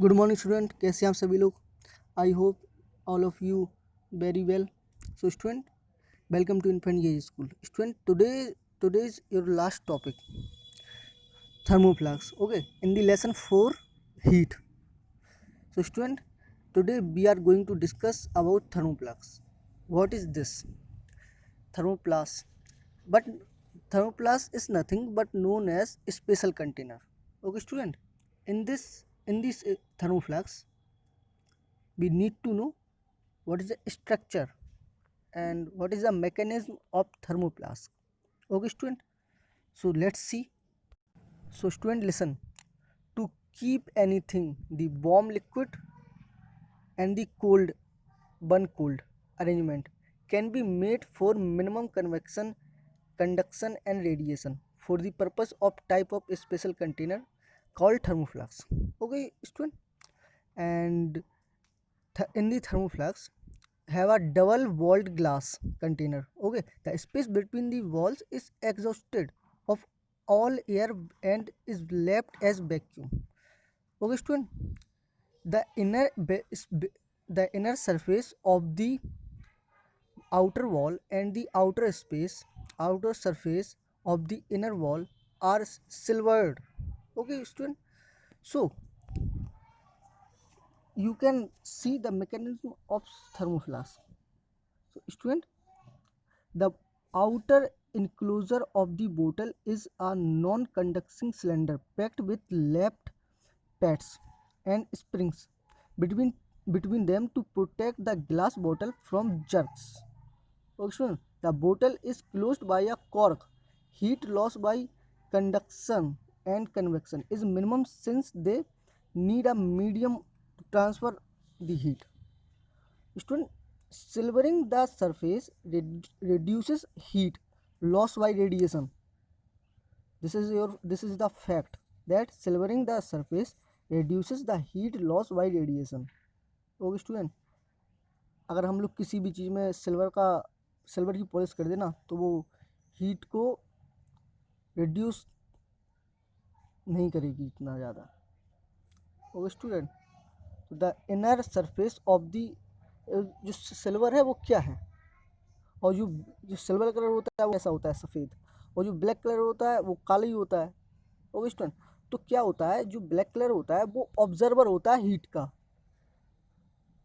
Good morning student, कैसे हैं आप सभी लोग। I hope all of you very well. So student, welcome to infant ये school. Student, today is your last topic, thermoflask. Okay, in the lesson 4, heat. So student, today we are going to discuss about thermoflask. What is this thermoflask? But thermoflask is nothing but known as a special container. Okay student, in this thermoflask we need to know what is the structure and what is the mechanism of thermoplasm. Okay student, so let's see. So student, listen. To keep anything, the warm liquid and the cold one cold arrangement can be made for minimum convection, conduction and radiation for the purpose of type of special container called thermoflask. Okay student, and in the thermoflask have a double walled glass container. Okay, the space between the walls is exhausted of all air and is left as vacuum. Okay student, the the inner surface of the outer wall and the outer surface of the inner wall are silvered. Okay student, so you can see the mechanism of thermoflask. So student, the outer enclosure of the bottle is a non-conducting cylinder packed with lapped pads and springs between them to protect the glass bottle from jerks. Also, the bottle is closed by a cork. Heat loss by conduction and convection is minimum since they need a medium to transfer the heat. Student, silvering the surface reduces heat loss by radiation. This is the fact that silvering the surface reduces the heat loss by radiation. Okay student, अगर हम लोग किसी भी चीज़ में silver की polish कर देना तो वो हीट को रिड्यूस नहीं करेगी इतना ज़्यादा. ओके स्टूडेंट, तो the inner surface of the जो सिल्वर है वो क्या है, और जो सिल्वर कलर होता है वो ऐसा होता है सफ़ेद, और जो ब्लैक कलर होता है वो काला ही होता है. ओके स्टूडेंट, तो क्या होता है, जो ब्लैक कलर होता है वो ऑब्जर्वर होता है हीट का.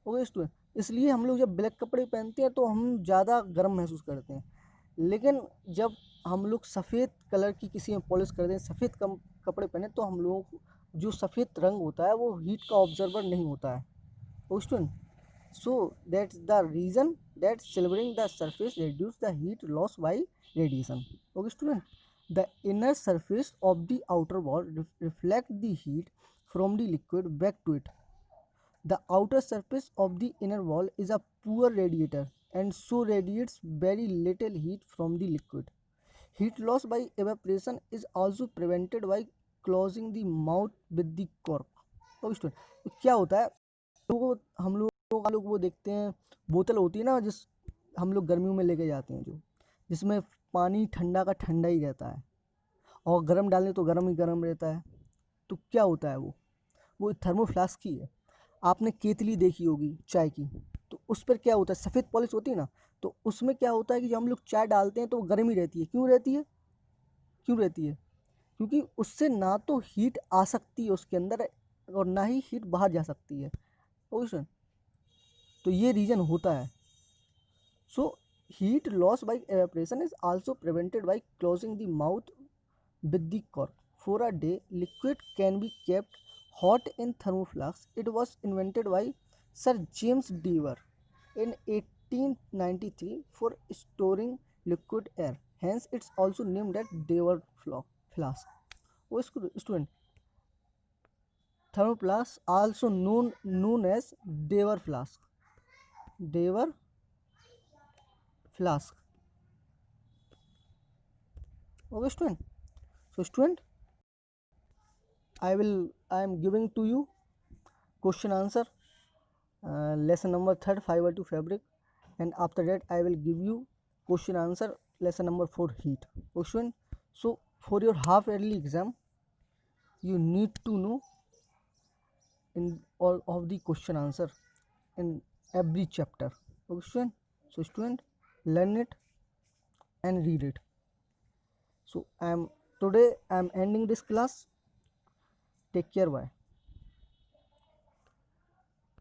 ओके स्टूडेंट, इसलिए हम लोग जब ब्लैक कपड़े पहनते हैं तो हम ज़्यादा गर्म महसूस करते हैं. लेकिन जब हम लोग सफ़ेद कलर की किसी में पॉलिश कर दें, सफ़ेद कपड़े पहने, तो हम लोगों को जो सफ़ेद रंग होता है वो हीट का ऑब्जर्वर नहीं होता है. Okay student, so that's the reason that silvering the surface reduce the heat loss by radiation. Okay student, the inner surface of the outer wall reflect the heat from the liquid back to it. The outer surface of the inner wall is a poor radiator and so radiates very little heat from the liquid. Heat loss by evaporation is also prevented by closing the mouth with the cork. Okay student, तो क्या होता है, हम लोग वो देखते हैं, बोतल होती है ना जिस हम लोग गर्मियों में लेके जाते हैं, जो जिसमें पानी ठंडा का ठंडा ही रहता है और गर्म डालें तो गर्म ही गर्म रहता है. तो क्या होता है, वो थर्मोफ्लास्क ही है. आपने केतली देखी होगी चाय की, तो उस पर क्या होता है, सफ़ेद पॉलिश होती है ना, तो उसमें क्या होता है कि जब हम लोग चाय डालते हैं तो वो गर्म ही रहती है. क्यों रहती है? क्योंकि उससे ना तो हीट आ सकती है उसके अंदर और ना ही हीट बाहर जा सकती है. ओके सर, तो ये रीज़न होता है. So heat loss by evaporation is also prevented by closing the mouth with the cork. For a day, liquid can be kept hot in thermoflask. It was invented by Sir James Dewar in 1893 for storing liquid air. Hence, it's also named as Dewar flask. Oh, student, thermoflask also known as Dewar flask. Dewar flask. Okay, student. So, student, I am giving to you question answer, lesson number 3 fiber to fabric, and after that I will give you question answer lesson number 4 heat. Question. So for your half yearly exam you need to know in all of the question answer in every chapter. Okay student, so student, learn it and read it. So today I am ending this class. Take care, bye.